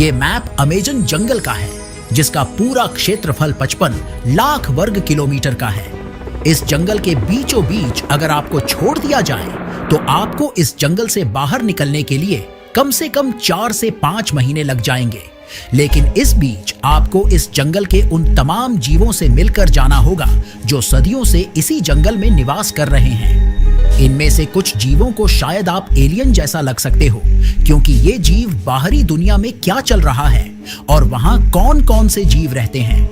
ये map Amazon जंगल का है, जिसका पूरा क्षेत्रफल 55 लाख वर्ग किलोमीटर का है। इस जंगल के बीचों बीच अगर आपको छोड़ दिया जाए तो आपको इस जंगल से बाहर निकलने के लिए कम से कम 4 से 5 महीने लग जाएंगे। लेकिन इस बीच आपको इस जंगल के उन तमाम जीवों से मिलकर जाना होगा जो सदियों से इसी जंगल में निवास कर रहे हैं। इनमें से कुछ जीवों को शायद आप एलियन जैसा लग सकते हो, क्योंकि ये जीव बाहरी दुनिया में क्या चल रहा है और वहां कौन कौन से जीव रहते हैं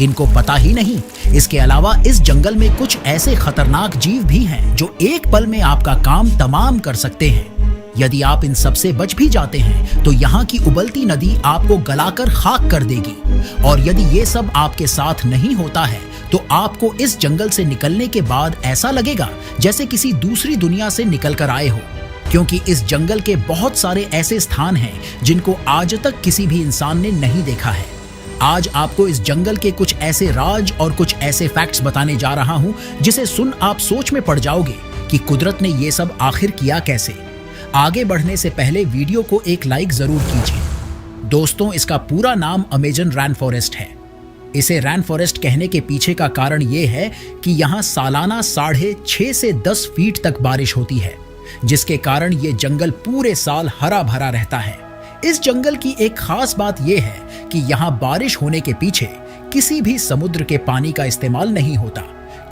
इनको पता ही नहीं। इसके अलावा इस जंगल में कुछ ऐसे खतरनाक जीव भी हैं जो एक पल में आपका काम तमाम कर सकते हैं। यदि आप इन सब से बच भी जाते हैं तो यहाँ की उबलती नदी आपको गलाकर खाक कर देगी। और यदि ये सब आपके साथ नहीं होता है तो आपको इस जंगल से निकलने के बाद ऐसा लगेगा जैसे किसी दूसरी दुनिया से निकल कर आए हो, क्योंकि इस जंगल के बहुत सारे ऐसे स्थान हैं जिनको आज तक किसी भी इंसान ने नहीं देखा है। आज आपको इस जंगल के कुछ ऐसे राज और कुछ ऐसे फैक्ट्स बताने जा रहा हूं जिसे सुन आप सोच में पड़ जाओगे कि कुदरत ने ये सब आखिर किया कैसे। आगे बढ़ने से पहले वीडियो को एक लाइक जरूर कीजिए। दोस्तों, इसका पूरा नाम अमेजन रैन फॉरेस्ट है। इसे रैन फॉरेस्ट कहने के पीछे का कारण ये है कि यहाँ सालाना 6.5 से 10 फीट तक बारिश होती है, जिसके कारण ये जंगल पूरे साल हरा भरा रहता है। इस जंगल की एक खास बात यह है कि यहाँ बारिश होने के पीछे किसी भी समुद्र के पानी का इस्तेमाल नहीं होता,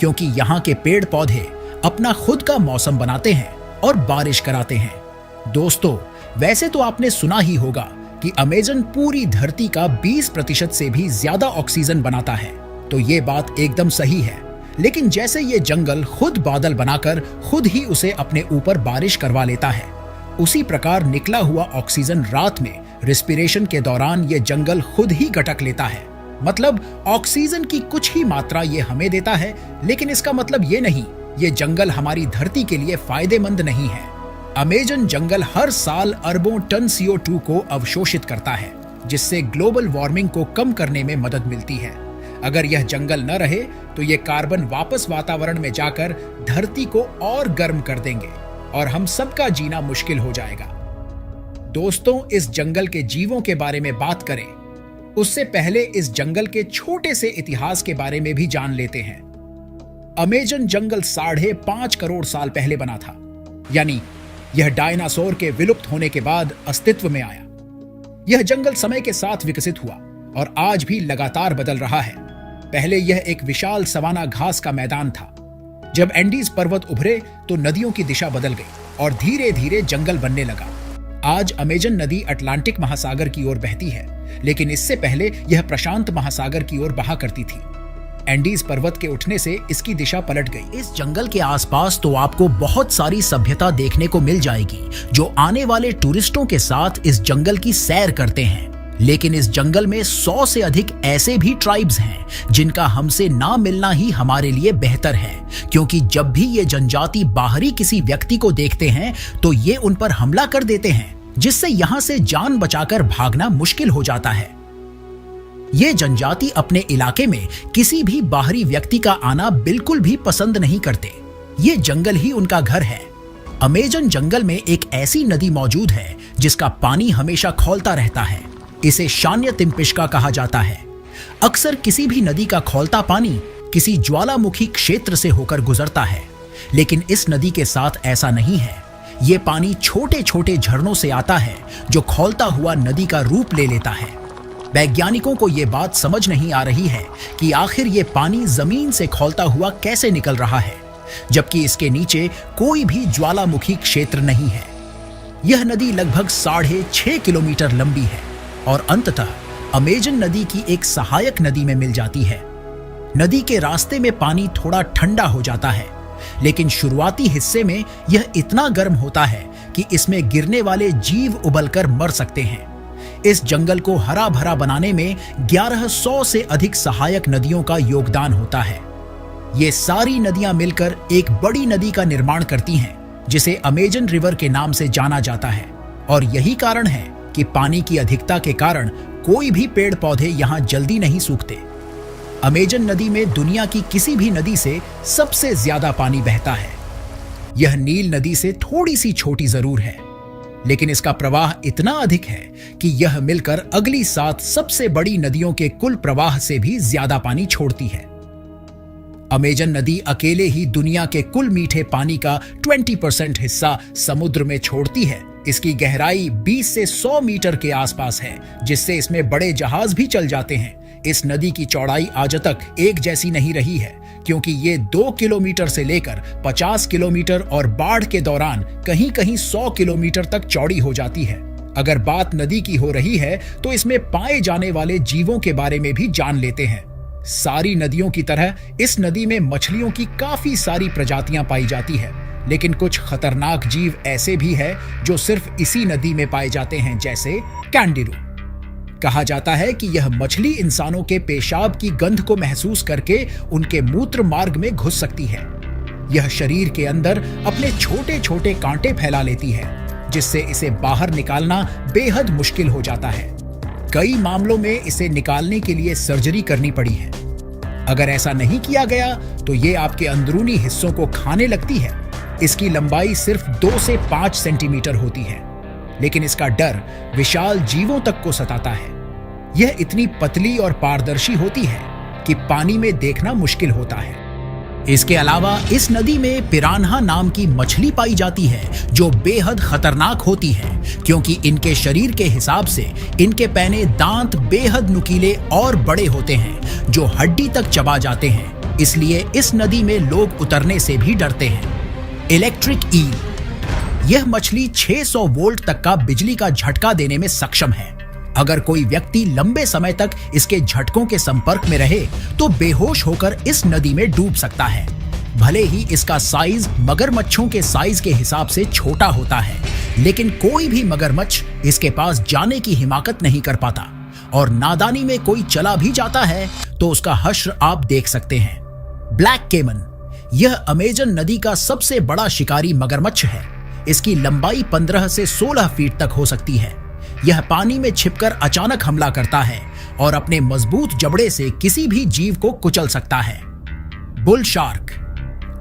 क्योंकि यहाँ के पेड़ पौधे अपना खुद का मौसम बनाते हैं और बारिश कराते हैं। दोस्तों, वैसे तो आपने सुना ही होगा कि अमेजन पूरी धरती का 20% से भी ज्यादा ऑक्सीजन बनाता है, तो ये बात एकदम सही है। लेकिन जैसे ये जंगल खुद बादल बनाकर खुद ही उसे अपने ऊपर बारिश करवा लेता है, उसी प्रकार निकला हुआ ऑक्सीजन रात में रिस्पिरेशन के दौरान ये जंगल खुद ही गटक लेता है। मतलब ऑक्सीजन की कुछ ही मात्रा ये हमें देता है, लेकिन इसका मतलब ये नहीं ये जंगल हमारी धरती के लिए फायदेमंद नहीं है। अमेजन जंगल हर साल अरबों टन CO2 को अवशोषित करता है, जिससे ग्लोबल वार्मिंग को कम करने में मदद मिलती है। अगर यह जंगल न रहे तो ये कार्बन वापस वातावरण में जाकर धरती को और गर्म कर देंगे और हम सबका जीना मुश्किल हो जाएगा। दोस्तों, इस जंगल के जीवों के बारे में बात करें उससे पहले इस जंगल के छोटे से इतिहास के बारे में भी जान लेते हैं। अमेजन जंगल 5.5 करोड़ साल पहले बना था, यानी यह डायनासोर के विलुप्त होने के बाद अस्तित्व में आया। यह जंगल समय के साथ विकसित हुआ और आज भी लगातार बदल रहा है। पहले यह एक विशाल सवाना घास का मैदान था। जब एंडीज पर्वत उभरे तो नदियों की दिशा बदल गई और धीरे धीरे जंगल बनने लगा। आज अमेजन नदी अटलांटिक महासागर की ओर बहती है, लेकिन इससे पहले यह प्रशांत महासागर की ओर बहा करती थी। एंडीज पर्वत के उठने से इसकी दिशा पलट गई। इस जंगल के आसपास तो आपको बहुत सारी सभ्यता देखने को मिल जाएगी जो आने वाले टूरिस्टों के साथ इस जंगल की सैर करते हैं। लेकिन इस जंगल में 100 से अधिक ऐसे भी ट्राइब्स हैं जिनका हमसे ना मिलना ही हमारे लिए बेहतर है, क्योंकि जब भी ये जनजाति बाहरी किसी व्यक्ति को देखते हैं तो ये उन पर हमला कर देते हैं, जिससे यहाँ से जान बचाकर भागना मुश्किल हो जाता है। ये जनजाति अपने इलाके में किसी भी बाहरी व्यक्ति का आना बिल्कुल भी पसंद नहीं करते। ये जंगल ही उनका घर है। अमेजन जंगल में एक ऐसी नदी मौजूद है जिसका पानी हमेशा खौलता रहता है। इसे शान्यतिम्पिष्का कहा जाता है। अक्सर किसी भी नदी का खौलता पानी किसी ज्वालामुखी क्षेत्र से होकर गुजरता है, लेकिन इस नदी के साथ ऐसा नहीं है। ये पानी छोटे छोटे झरनों से आता है जो खौलता हुआ नदी का रूप ले लेता है। वैज्ञानिकों को ये बात समझ नहीं आ रही है कि आखिर ये पानी जमीन से खौलता हुआ कैसे निकल रहा है, जबकि इसके नीचे कोई भी ज्वालामुखी क्षेत्र नहीं है। यह नदी लगभग 6.5 किलोमीटर लंबी है और अंततः अमेजन नदी की एक सहायक नदी में मिल जाती है। नदी के रास्ते में पानी थोड़ा ठंडा हो जाता है, लेकिन शुरुआती हिस्से में यह इतना गर्म होता है कि इसमें गिरने वाले जीव उबलकर मर सकते हैं। इस जंगल को हरा भरा बनाने में 1100 से अधिक सहायक नदियों का योगदान होता है। ये सारी नदियां मिलकर एक बड़ी नदी का निर्माण करती हैं, जिसे अमेजन रिवर के नाम से जाना जाता है। और यही कारण है कि पानी की अधिकता के कारण कोई भी पेड़ पौधे यहां जल्दी नहीं सूखते। अमेजन नदी में दुनिया की किसी भी नदी से सबसे ज्यादा पानी बहता है। यह नील नदी से थोड़ी सी छोटी जरूर है। लेकिन इसका प्रवाह इतना अधिक है कि यह मिलकर अगली 7 सबसे बड़ी नदियों के कुल प्रवाह से भी ज्यादा पानी छोड़ती है। अमेजन नदी अकेले ही दुनिया के कुल मीठे पानी का 20% हिस्सा समुद्र में छोड़ती है। इसकी गहराई 20 से 100 मीटर के आसपास है, जिससे इसमें बड़े जहाज भी चल जाते हैं। इस नदी की चौड़ाई आज तक एक जैसी नहीं रही है, क्योंकि ये 2 किलोमीटर से लेकर 50 किलोमीटर और बाढ़ के दौरान कहीं कहीं 100 किलोमीटर तक चौड़ी हो जाती है। अगर बात नदी की हो रही है तो इसमें पाए जाने वाले जीवों के बारे में भी जान लेते हैं। सारी नदियों की तरह इस नदी में मछलियों की काफी सारी प्रजातियां पाई जाती है, लेकिन कुछ खतरनाक जीव ऐसे भी हैं जो सिर्फ इसी नदी में पाए जाते हैं, जैसे कैंडिरू। कहा जाता है कि यह मछली इंसानों के पेशाब की गंध को महसूस करके उनके मूत्र मार्ग में घुस सकती है। यह शरीर के अंदर अपने छोटे छोटे कांटे फैला लेती है, जिससे इसे बाहर निकालना बेहद मुश्किल हो जाता है। कई मामलों में इसे निकालने के लिए सर्जरी करनी पड़ी है। अगर ऐसा नहीं किया गया तो ये आपके अंदरूनी हिस्सों को खाने लगती है। इसकी लंबाई सिर्फ 2 से 5 सेंटीमीटर होती है, लेकिन इसका डर विशाल जीवों तक को सताता है। यह इतनी पतली और पारदर्शी होती है कि पानी में देखना मुश्किल होता है। इसके अलावा इस नदी में पिरान्हा नाम की मछली पाई जाती है, जो बेहद खतरनाक होती है, क्योंकि इनके शरीर के हिसाब से इनके पैने दांत बेहद नुकीले और बड़े होते हैं, जो हड्डी तक चबा जाते हैं। इसलिए इस नदी में लोग उतरने से भी डरते हैं। इलेक्ट्रिक ईल, यह मछली 600 वोल्ट तक का बिजली का झटका देने में सक्षम है। अगर कोई व्यक्ति लंबे समय तक इसके झटकों के संपर्क में रहे तो बेहोश होकर इस नदी में डूब सकता है। भले ही इसका साइज मगरमच्छों के साइज के हिसाब से छोटा होता है, लेकिन कोई भी मगरमच्छ इसके पास जाने की हिमाकत नहीं कर पाता, और नादानी में कोई चला भी जाता है तो उसका हश्र आप देख सकते हैं। ब्लैक केमन, यह अमेजन नदी का सबसे बड़ा शिकारी मगरमच्छ है। इसकी लंबाई 15 से 16 फीट तक हो सकती है। यह पानी में छिपकर अचानक हमला करता है और अपने मजबूत जबड़े से किसी भी जीव को कुचल सकता है। बुल शार्क,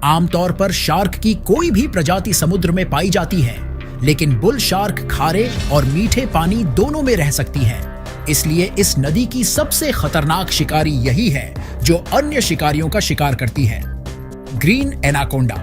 आमतौर पर शार्क की कोई भी प्रजाति समुद्र में पाई जाती है, लेकिन बुल शार्क खारे और मीठे पानी दोनों में रह सकती है। इसलिए इस नदी की सबसे खतरनाक शिकारी यही है जो अन्य शिकारियों का शिकार करती है। ग्रीन एनाकोंडा,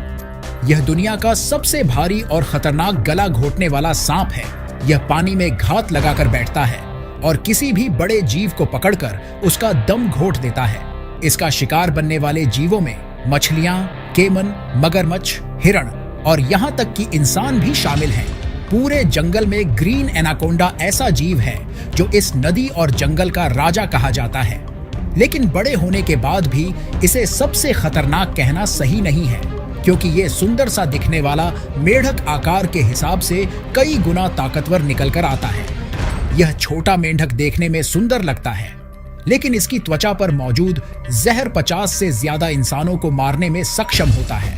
यह दुनिया का सबसे भारी और खतरनाक गला घोटने वाला सांप है। यह पानी में घात लगाकर बैठता है और किसी भी बड़े जीव को पकड़कर उसका दम घोट देता है। इसका शिकार बनने वाले जीवों में मछलियां, केमन, मगरमच्छ, हिरण और यहाँ तक कि इंसान भी शामिल हैं। पूरे जंगल में ग्रीन एनाकोंडा ऐसा जीव है जो इस नदी और जंगल का राजा कहा जाता है, लेकिन बड़े होने के बाद भी इसे सबसे खतरनाक कहना सही नहीं है, क्योंकि ये सुंदर सा दिखने वाला मेंढक आकार के हिसाब से कई गुना ताकतवर निकल कर आता है। यह छोटा मेंढक देखने में सुंदर लगता है, लेकिन इसकी त्वचा पर मौजूद जहर 50 से ज्यादा इंसानों को मारने में सक्षम होता है।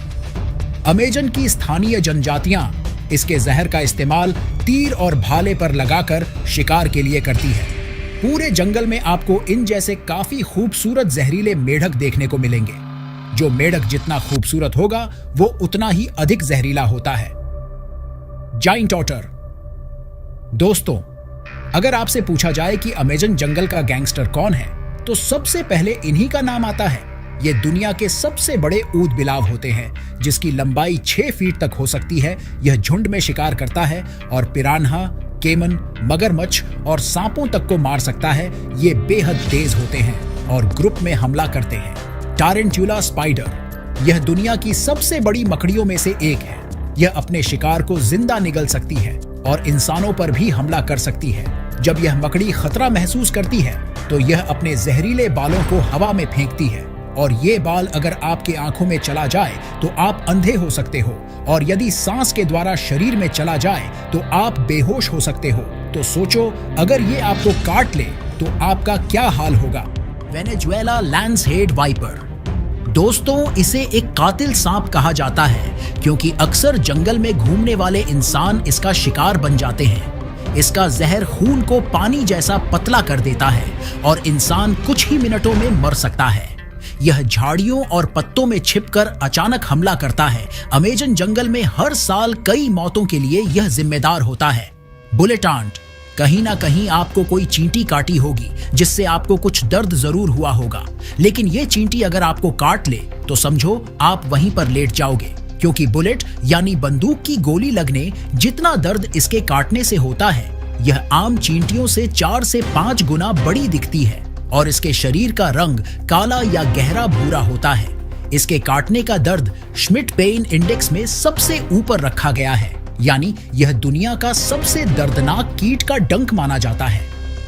अमेजन की स्थानीय जनजातियां इसके जहर का इस्तेमाल तीर और भाले पर लगाकर शिकार के लिए करती है। पूरे जंगल में आपको इन जैसे काफी खूबसूरत जहरीले मेंढक देखने को मिलेंगे। जो मेंढक जितना खूबसूरत होगा वो उतना ही अधिक जहरीला होता है। जाइंट ऑटर, दोस्तों, अगर आपसे पूछा जाए कि अमेजन जंगल का गैंगस्टर कौन है, तो सबसे पहले इन्हीं का नाम आता है। ये दुनिया के सबसे बड़े ऊद बिलाव होते हैं, जिसकी लंबाई 6 फीट तक हो सकती है। यह झुंड में शिकार करता है और पिरान्हा, केमन, मगरमच्छ और सांपों तक को मार सकता है। ये बेहद तेज होते हैं और ग्रुप में हमला करते हैं। टारेंट्यूला स्पाइडर, यह दुनिया की सबसे बड़ी मकड़ियों में से एक है। यह अपने शिकार को जिंदा निगल सकती है और इंसानों पर भी हमला कर सकती है। जब यह मकड़ी खतरा महसूस करती है तो यह अपने जहरीले बालों को हवा में फेंकती है, और ये बाल अगर आपके आंखों में चला जाए तो आप अंधे हो सकते हो, और यदि सांस के द्वारा शरीर में चला जाए तो आप बेहोश हो सकते हो। तो सोचो, अगर ये आपको काट ले तो आपका क्या हाल होगा। वेनेजुएला लैंड्स हेड वाइपर, दोस्तों, इसे एक कातिल सांप कहा जाता है, क्योंकि अक्सर जंगल में घूमने वाले इंसान इसका शिकार बन जाते हैं। इसका जहर खून को पानी जैसा पतला कर देता है और इंसान कुछ ही मिनटों में मर सकता है। यह झाड़ियों और पत्तों में छिपकर अचानक हमला करता है। अमेज़न जंगल में हर साल कई मौतों के लिए यह जिम्मेदार होता है। बुलेट आंट, कहीं ना कहीं आपको कोई चींटी काटी होगी जिससे आपको कुछ दर्द जरूर हुआ होगा, लेकिन ये चींटी अगर आपको काट ले तो समझो आप वहीं पर लेट जाओगे, क्योंकि बुलेट यानी बंदूक की गोली लगने जितना दर्द इसके काटने से होता है, यह आम चींटियों से 4 से 5 गुना बड़ी दिखती है और इसके शरीर का रंग काला या गहरा भूरा होता है। इसके काटने का दर्द श्मिट पेन इंडेक्स में सबसे ऊपर रखा गया है, यानी यह दुनिया का सबसे दर्दनाक कीट का डंक माना जाता है।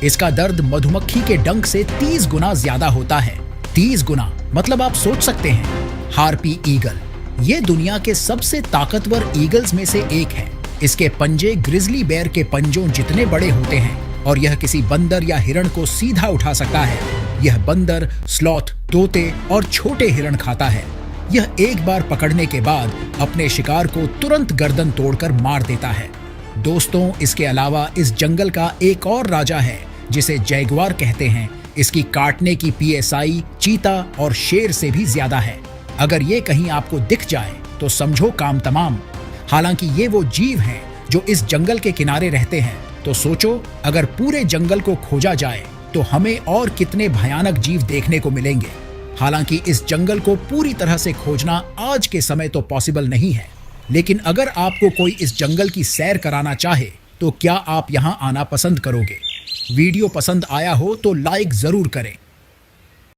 इसका दर्द मधुमक्खी के डंक से 30 गुना ज्यादा होता है। 30 गुना मतलब आप सोच सकते हैं। हार्पी ईगल, ये दुनिया के सबसे ताकतवर ईगल्स में से एक है। इसके पंजे ग्रिजली बेयर के पंजों जितने बड़े होते हैं और यह किसी बंदर या हिरण को सीधा उठा सकता है। यह बंदर, स्लॉथ, तोते और छोटे हिरण खाता है। यह एक बार पकड़ने के बाद अपने शिकार को तुरंत गर्दन तोड़कर मार देता है। दोस्तों, इसके अलावा इस जंगल का एक और राजा है जिसे जैगुआर कहते हैं। इसकी काटने की PSI चीता और शेर से भी ज्यादा है। अगर ये कहीं आपको दिख जाए तो समझो काम तमाम। हालांकि ये वो जीव हैं जो इस जंगल के किनारे रहते हैं, तो सोचो अगर पूरे जंगल को खोजा जाए तो हमें और कितने भयानक जीव देखने को मिलेंगे। हालांकि इस जंगल को पूरी तरह से खोजना आज के समय तो पॉसिबल नहीं है, लेकिन अगर आपको कोई इस जंगल की सैर कराना चाहे तो क्या आप यहाँ आना पसंद करोगे? वीडियो पसंद आया हो तो लाइक जरूर करें